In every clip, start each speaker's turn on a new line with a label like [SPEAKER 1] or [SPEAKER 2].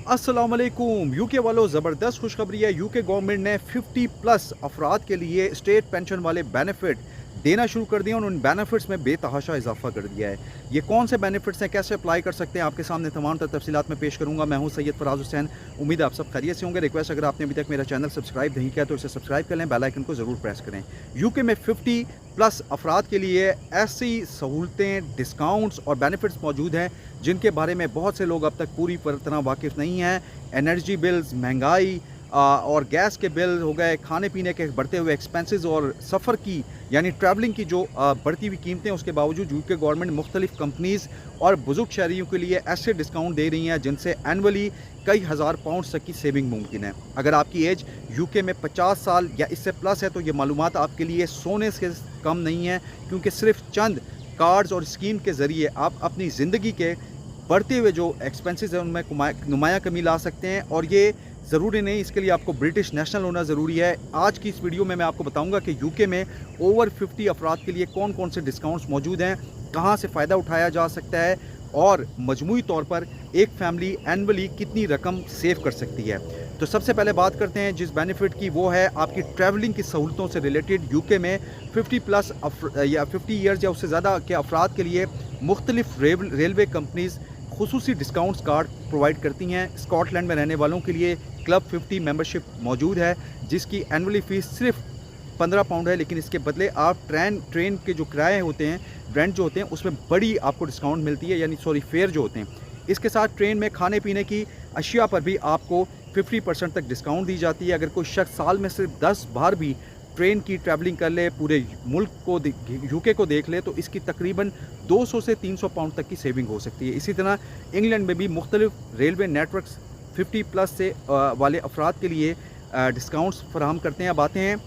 [SPEAKER 1] अस्सलाम वालेकुम। यूके वालों, ज़बरदस्त खुशखबरी है। यूके गवर्नमेंट ने 50 प्लस अफराद के लिए स्टेट पेंशन वाले बेनिफिट देना शुरू कर दिए और उन बेनिफिट्स में बेतहाशा इजाफा कर दिया है। ये कौन से बेनिफिट्स हैं, कैसे अप्लाई कर सकते हैं, आपके सामने तमाम तफसीलात में पेश करूंगा। मैं हूं सैयद फराज हुसैन। उम्मीद है आप सब खैरियत से होंगे। रिक्वेस्ट, अगर आपने अभी तक मेरा चैनल सब्सक्राइब नहीं किया तो इसे सब्सक्राइब कर लें, बेल आइकन को ज़रूर प्रेस करें। यूके में 50 प्लस अफराद के लिए ऐसी सहूलतें, डिस्काउंट्स और बेनिफिट्स मौजूद हैं जिनके बारे में बहुत से लोग अब तक पूरी तरह वाकिफ़ नहीं हैं। एनर्जी बिल्स, महंगाई और गैस के बिल हो गए, खाने पीने के बढ़ते हुए एक्सपेंसेस और सफ़र की यानी ट्रैवलिंग की जो बढ़ती हुई कीमतें, उसके बावजूद यूके गवर्नमेंट मुख्तलिफ कंपनीज़ और बुजुर्ग शहरियों के लिए ऐसे डिस्काउंट दे रही हैं जिनसे एनअली कई हज़ार पाउंड तक की सेविंग मुमकिन है। अगर आपकी एज यूके में 50 साल या इससे प्लस है तो ये मालूमात आपके लिए सोने से कम नहीं है, क्योंकि सिर्फ चंद कार्ड्स और स्कीम के ज़रिए आप अपनी ज़िंदगी के बढ़ते हुए जो एक्सपेंसेस हैं उनमें नुमाया कमी ला सकते हैं। और ये ज़रूरी नहीं इसके लिए आपको ब्रिटिश नेशनल होना ज़रूरी है। आज की इस वीडियो में मैं आपको बताऊंगा कि यूके में ओवर 50 अफराद के लिए कौन कौन से डिस्काउंट्स मौजूद हैं, कहां से फ़ायदा उठाया जा सकता है और मजमूई तौर पर एक फैमिली एनअली कितनी रकम सेव कर सकती है। तो सबसे पहले बात करते हैं जिस बेनिफिट की, वो है आपकी ट्रैवलिंग की सहूलतों से रिलेटेड। यूके में 50 प्लस या 50 ईयर्स या उससे ज़्यादा के अफराद के लिए मुख्तलिफ रेलवे कंपनीज़ खुसूसी डिस्काउंट्स कार्ड प्रोवाइड करती हैं। स्कॉटलैंड में रहने वालों के लिए क्लब 50 मेंबरशिप मौजूद है, जिसकी एनुअली फ़ीस सिर्फ 15 पाउंड है, लेकिन इसके बदले आप ट्रेन के जो किराए होते हैं, रेंट जो होते हैं, उसमें बड़ी आपको डिस्काउंट मिलती है, यानी फेयर जो होते हैं। इसके साथ ट्रेन में खाने पीने की अशिया पर भी आपको 50% तक डिस्काउंट दी जाती है। अगर कोई शख्स साल में सिर्फ 10 बार भी ट्रेन की ट्रैवलिंग कर ले, पूरे मुल्क को यूके को देख ले, तो इसकी तकरीबन 200 से 300 पाउंड तक की सेविंग हो सकती है। इसी तरह इंग्लैंड में भी मुख्तलिफ रेलवे नेटवर्क्स 50 प्लस से वाले अफराद के लिए डिस्काउंट्स फराहम करते हैं। अब आते हैं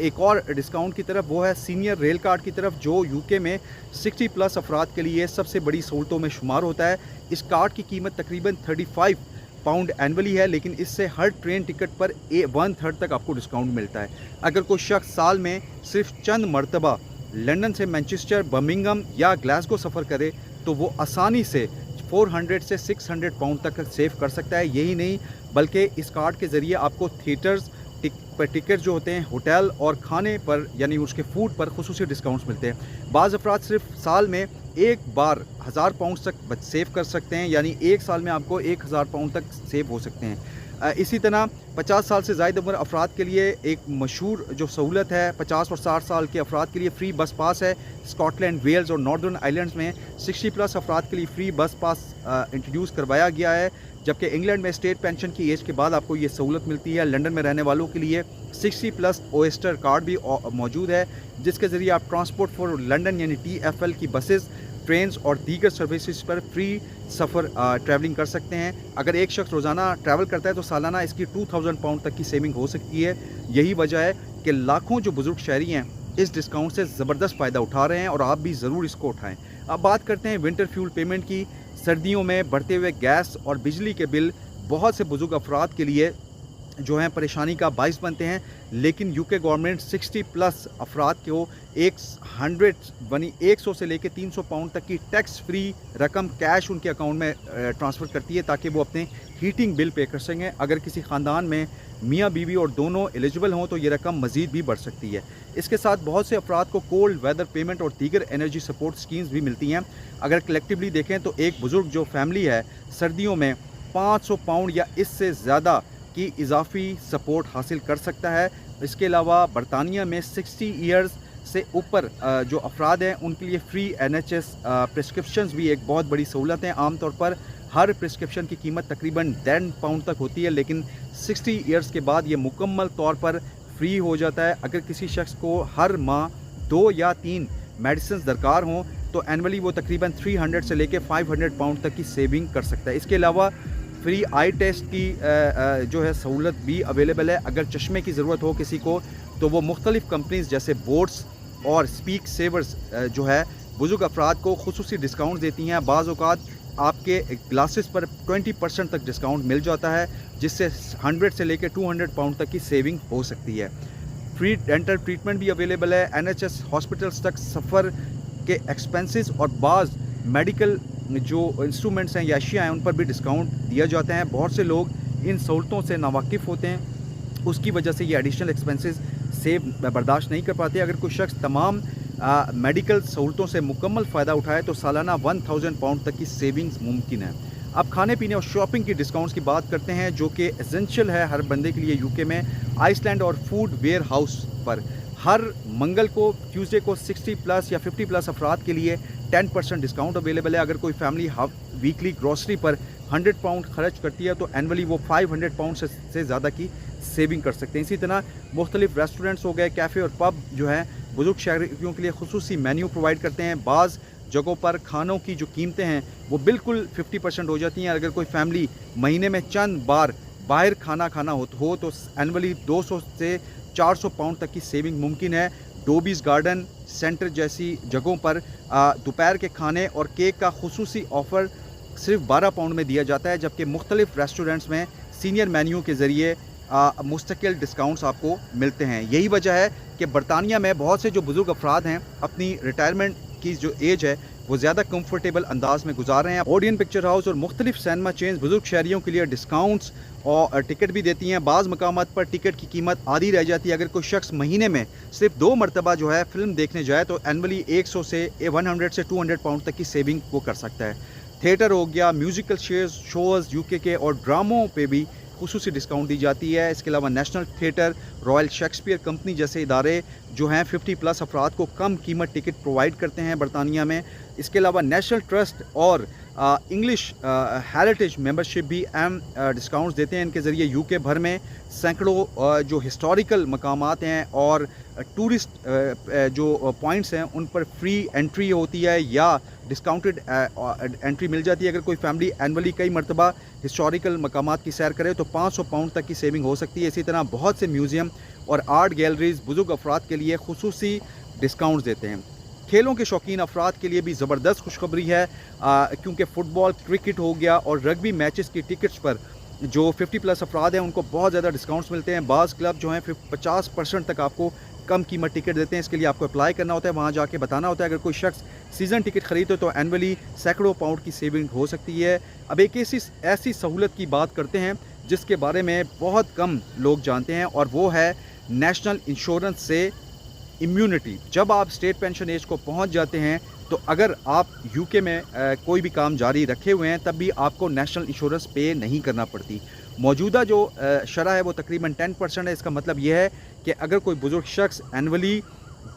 [SPEAKER 1] एक और डिस्काउंट की तरफ, वो है सीनियर रेल कार्ड की तरफ, जो यूके में 60 प्लस अफराद के लिए सबसे बड़ी सहूलतों में शुमार होता है। इस कार्ड की कीमत तकरीबन 35 पाउंड एनुअली है, लेकिन इससे हर ट्रेन टिकट पर 1/3 तक आपको डिस्काउंट मिलता है। अगर कोई शख्स साल में सिर्फ चंद मरतबा लंदन से मैनचेस्टर, बर्मिंघम या ग्लासगो सफ़र करे तो वो आसानी से 400 से 600 पाउंड तक सेव कर सकता है। यही नहीं, बल्कि इस कार्ड के ज़रिए आपको थिएटर्स पर टिकट जो होते हैं, होटल और खाने पर यानी उसके फूड पर खुसूसी डिस्काउंट्स मिलते हैं। बाज़ अफराद सिर्फ साल में एक बार 1000 पाउंड तक सेव कर सकते हैं, यानी एक साल में आपको 1000 पाउंड तक सेव हो सकते हैं। इसी तरह 50 साल से ज़ायद उम्र अफराद के लिए एक मशहूर जो सहूलत है, 50 और 60 साल के अफराद के लिए फ्री बस पास है। स्कॉटलैंड, वेल्स और नॉर्दर्न आइलैंड्स में 60 प्लस अफराद के लिए फ्री बस पास इंट्रोड्यूस करवाया गया है, जबकि इंग्लैंड में स्टेट पेंशन की एज के बाद आपको ये सहूलत मिलती है। लंदन में रहने वालों के लिए 60 प्लस ओएस्टर कार्ड भी मौजूद है, जिसके ज़रिए आप ट्रांसपोर्ट फॉर लंदन यानी TFL की बसेस, ट्रेन्स और दीगर सर्विसेज पर फ्री सफ़र ट्रैवलिंग कर सकते हैं। अगर एक शख्स रोज़ाना ट्रैवल करता है तो सालाना इसकी 2000 पाउंड तक की सेविंग हो सकती है। यही वजह है कि लाखों जो बुजुर्ग शहरी हैं इस डिस्काउंट से ज़बरदस्त फ़ायदा उठा रहे हैं और आप भी ज़रूर इसको उठाएँ। अब बात करते हैं विंटर फ्यूल पेमेंट की। सर्दियों में बढ़ते हुए गैस और बिजली के बिल बहुत से बुजुर्ग अफराद के लिए जो हैं परेशानी का बाइस बनते हैं, लेकिन यूके गवर्नमेंट 60 प्लस अफराद को 100 से लेकर 300 पाउंड तक की टैक्स फ्री रकम कैश उनके अकाउंट में ट्रांसफ़र करती है, ताकि वो अपने हीटिंग बिल पे कर सकें। अगर किसी ख़ानदान में मियाँ बीवी और दोनों एलिजिबल हों तो ये रकम मज़ीद भी बढ़ सकती है। इसके साथ बहुत से अफराद को कोल्ड वेदर पेमेंट और दीगर एनर्जी सपोर्ट स्कीम्स भी मिलती हैं। अगर कलेक्टिवली देखें तो एक बुज़ुर्ग जो फैमिली है सर्दियों में 500 पाउंड या इससे ज़्यादा की इजाफी सपोर्ट हासिल कर सकता है। इसके अलावा बरतानिया में 60 ईयर्स से ऊपर जो अफराद हैं उनके लिए फ्री NHS प्रिस्क्रिप्शंस भी एक बहुत बड़ी सहूलत है। आमतौर पर हर प्रिस्क्रिप्शन की कीमत तकरीबन 10 पाउंड तक होती है, लेकिन 60 ईयर्स के बाद ये मुकम्मल तौर पर फ्री हो जाता है। अगर किसी शख्स को हर माह 2 या 3 मेडिसिन दरकार हों तो एनुअली वो तकरीबन 300 से लेकर 500 पाउंड तक की सेविंग कर सकता है। इसके अलावा फ्री आई टेस्ट की जो है सहूलत भी अवेलेबल है। अगर चश्मे की ज़रूरत हो किसी को तो वो मुख्तलिफ़ कंपनीज़ जैसे बोट्स और स्पीक सेवर्स जो है बुजुर्ग अफराद को खुसूसी डिस्काउंट देती हैं। बाज़ औक़ात आपके ग्लासेस पर 20% तक डिस्काउंट मिल जाता है, जिससे 100 से लेकर 200 पाउंड तक की सेविंग हो सकती है। फ्री डेंटल ट्रीटमेंट भी अवेलेबल है। NHS हॉस्पिटल्स तक सफ़र के एक्सपेंसेस और बाज़ मेडिकल जो इंस्ट्रूमेंट्स हैं या अशिया हैं उन पर भी डिस्काउंट दिया जाता है। बहुत से लोग इन सहूलतों से नावाकिफ़ होते हैं, उसकी वजह से ये एडिशनल एक्सपेंसेस सेव बर्दाश्त नहीं कर पाते। अगर कोई शख्स तमाम मेडिकल सहूलतों से मुकम्मल फ़ायदा उठाए तो सालाना 1000 पाउंड तक की सेविंग्स मुमकिन है। अब खाने पीने और शॉपिंग की डिस्काउंट्स की बात करते हैं, जो कि एसेंशियल है हर बंदे के लिए यूके में। आइसलैंड और फूड वेयर हाउस पर हर मंगल को, ट्यूसडे को 60 प्लस या 50 प्लस अफराद के लिए 10% डिस्काउंट अवेलेबल है। अगर कोई फैमिली वीकली ग्रॉसरी पर 100 पाउंड खर्च करती है तो एनअली वो 500 पाउंड से ज़्यादा की सेविंग कर सकते हैं। इसी तरह मुख्तलिफ रेस्टोरेंट्स हो गए, कैफ़े और पब जो है बुजुर्ग शहरियों के लिए खुसूसी मेन्यू प्रोवाइड करते हैं। बाज़ जगहों पर खानों की जो कीमतें हैं वो बिल्कुल 50% हो जाती हैं। अगर कोई फैमिली महीने में चंद बार बाहर खाना हो तो एनअली 200 से 400 पाउंड तक की सेविंग मुमकिन है। डोबीज़ गार्डन सेंटर जैसी जगहों पर दोपहर के खाने और केक का खुसूसी ऑफ़र सिर्फ 12 पाउंड में दिया जाता है, जबकि मुख्तलिफ रेस्टोरेंट्स में सीनियर मेन्यू के ज़रिए मुस्तकिल डिस्काउंट्स आपको मिलते हैं। यही वजह है कि बरतानिया में बहुत से जो बुज़ुर्ग अफराद हैं अपनी रिटायरमेंट की जो एज है वो ज़्यादा कंफर्टेबल अंदाज में गुजार रहे हैं। ओडियन पिक्चर हाउस और मुख्तलिफ सिनेमा चेन्स बुजुर्ग शहरियों के लिए डिस्काउंट्स और टिकट भी देती हैं। बाज़ मकामात पर टिकट की कीमत आधी रह जाती है। अगर कोई शख्स महीने में सिर्फ 2 मरतबा जो है फ़िल्म देखने जाए तो एनअली 100 से 200 पाउंड तक की सेविंग वो कर सकता है। थिएटर हो गया, म्यूज़िकल शोज़ यूके के और ड्रामों पे भी खुसूसी डिस्काउंट दी जाती है। इसके अलावा national theatre, royal Shakespeare company जैसे इदारे जो हैं 50 प्लस अफराद को कम कीमत टिकट प्रोवाइड करते हैं बरतानिया में। इसके अलावा नेशनल ट्रस्ट और इंग्लिश हेरिटेज मेंबरशिप भी अहम डिस्काउंट्स देते हैं। इनके ज़रिए यूके भर में सैकड़ों जो हिस्टोरिकल मकामात हैं और टूरिस्ट जो पॉइंट्स हैं उन पर फ्री एंट्री होती है या डिस्काउंटेड एंट्री मिल जाती है। अगर कोई फैमिली एनअली कई मरतबा हिस्टोरिकल मकामात की सैर करे तो 500 पाउंड तक की सेविंग हो सकती है। इसी तरह बहुत से म्यूज़ियम और आर्ट गैलरीज बुजुर्ग अफराद के लिए खुसूसी डिस्काउंट्स देते हैं। खेलों के शौकीन अफराद के लिए भी ज़बरदस्त खुशखबरी है, क्योंकि फ़ुटबॉल, क्रिकेट हो गया और रग्बी मैचेस की टिकट्स पर जो 50 प्लस अफराद हैं उनको बहुत ज़्यादा डिस्काउंट्स मिलते हैं। बाज़ क्लब जो हैं 50% तक आपको कम कीमत टिकट देते हैं। इसके लिए आपको अप्लाई करना होता है, वहाँ जाके बताना होता है। अगर कोई शख्स सीज़न टिकट ख़रीदे तो एनअली सैकड़ों पाउंड की सेविंग हो सकती है। अब एक ऐसी सहूलत की बात करते हैं जिसके बारे में बहुत कम लोग जानते हैं, और वो है नेशनल इंश्योरेंस से इम्यूनिटी। जब आप स्टेट पेंशन एज को पहुंच जाते हैं तो अगर आप यूके में कोई भी काम जारी रखे हुए हैं तब भी आपको नेशनल इंश्योरेंस पे नहीं करना पड़ती। मौजूदा जो शरह है वो तकरीबन 10% है। इसका मतलब ये है कि अगर कोई बुज़ुर्ग शख्स एनअली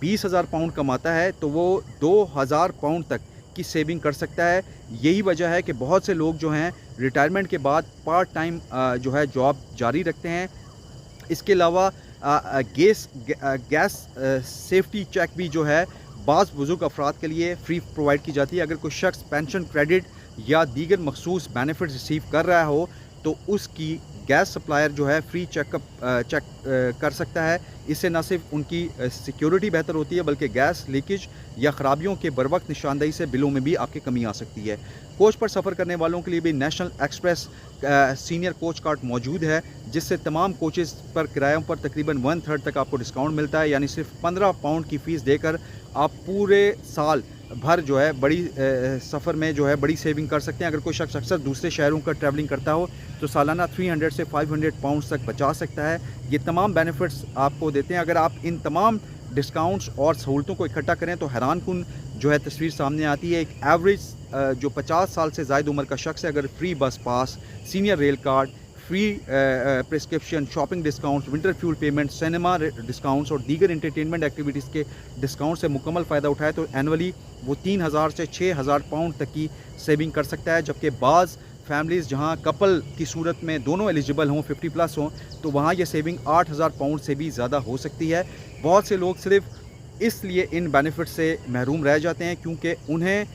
[SPEAKER 1] 20,000 पाउंड कमाता है तो वो 2,000 पाउंड तक की सेविंग कर सकता है। यही वजह है कि बहुत से लोग जो हैं रिटायरमेंट के बाद पार्ट टाइम जो है जॉब जारी रखते हैं। इसके अलावा गैस सेफ्टी चेक भी जो है बाज़ बुज़ुर्ग अफराद के लिए फ्री प्रोवाइड की जाती है। अगर कोई शख्स पेंशन क्रेडिट या दीगर मखसूस बेनिफिट रिसीव कर रहा हो तो उसकी गैस सप्लायर जो है फ्री चेक कर सकता है। इससे न सिर्फ उनकी सिक्योरिटी बेहतर होती है बल्कि गैस लीकेज या ख़राबियों के बरवक्त निशानदेही से बिलों में भी आपकी कमी आ सकती है। कोच पर सफ़र करने वालों के लिए भी national express senior coach card मौजूद है, जिससे तमाम कोचेज़ पर किरायों पर तकरीबन 1/3 तक आपको डिस्काउंट मिलता है। यानी सिर्फ 15 पाउंड की फ़ीस देकर आप पूरे साल भर जो है बड़ी सफ़र में जो है बड़ी सेविंग कर सकते हैं। अगर कोई शख्स अक्सर दूसरे शहरों का ट्रैवलिंग करता हो तो सालाना 300 से 500 पाउंड तक बचा सकता है। ये तमाम बेनिफिट्स आपको देते हैं। अगर आप इन तमाम डिस्काउंट्स और सहूलतों को इकट्ठा करें तो हैरानकुन जो है तस्वीर सामने आती है। एक एवरेज जो 50 साल से ज़ायद उम्र का शख्स है, अगर free bus pass, senior rail card, free prescription, shopping discounts, winter fuel payment, cinema discounts और दीगर इंटरटेनमेंट एक्टिविटीज़ के डिस्काउंट से मुकम्मल फ़ायदा उठाए तो एनअली वो 3,000 से 6,000 पाउंड तक की सेविंग कर सकता है। जबकि बाज़ फैमिलीज़ जहां कपल की सूरत में दोनों एलिजिबल हों, 50 प्लस हों, तो वहां ये सेविंग 8,000 पाउंड से भी ज़्यादा हो सकती है। बहुत से लोग सिर्फ इसलिए इन बेनिफिट से महरूम रह जाते हैं क्योंकि उन्हें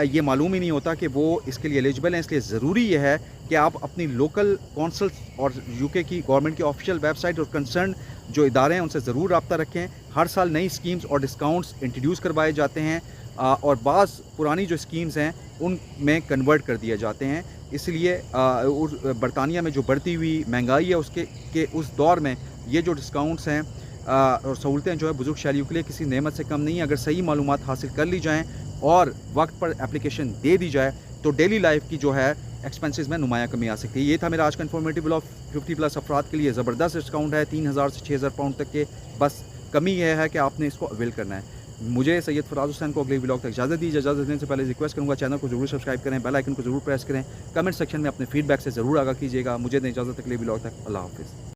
[SPEAKER 1] ये मालूम ही नहीं होता कि वो इसके लिए एलिजिबल हैं। इसलिए ज़रूरी यह है कि आप अपनी लोकल कौंसल्स और यूके की गवर्नमेंट की ऑफिशियल वेबसाइट और कंसर्न जो इदारे हैं उनसे ज़रूर रब्ता रखें। हर साल नई स्कीम्स और डिस्काउंट्स इंट्रोड्यूस करवाए जाते हैं और बाज़ पुरानी जो स्कीम्स हैं उनमें कन्वर्ट कर दिए जाते हैं। इसलिए बरतानिया में जो बढ़ती हुई महंगाई है उसके उस दौर में ये जो डिस्काउंट्स हैं और सहूलतें जो है बुजुर्ग शहरियों के लिए किसी नेमत से कम नहीं है। अगर सही मालूमात हासिल कर ली जाएँ और वक्त पर एप्लीकेशन दे दी जाए تو ڈیلی لائف کی جو ہے ایکسپینسز میں نمایاں کمی آ سکتی ہے. یہ تھا میرا آج کا انفارمیٹیو بلاگ. 50 پلس افراد کے لیے زبردست ڈسکاؤنٹ ہے 3000 سے 6000 پاؤنڈ تک کے. بس کمی یہ ہے کہ آپ نے اس کو اویل کرنا ہے. مجھے سید فراز حسین کو اگلے ولاگ تک اجازت دیجیے. اجازت دینے سے پہلے ریکویسٹ کروں گا چینل کو ضرور سبسکرائب کریں, بیل آئکن کو ضرور پریس کریں, کمنٹ سیکشن میں اپنے فیڈ بیک سے ضرور آگاہ کیجیے گا. مجھے دیں اجازت اگلے ولاگ تک. اللہ حافظ.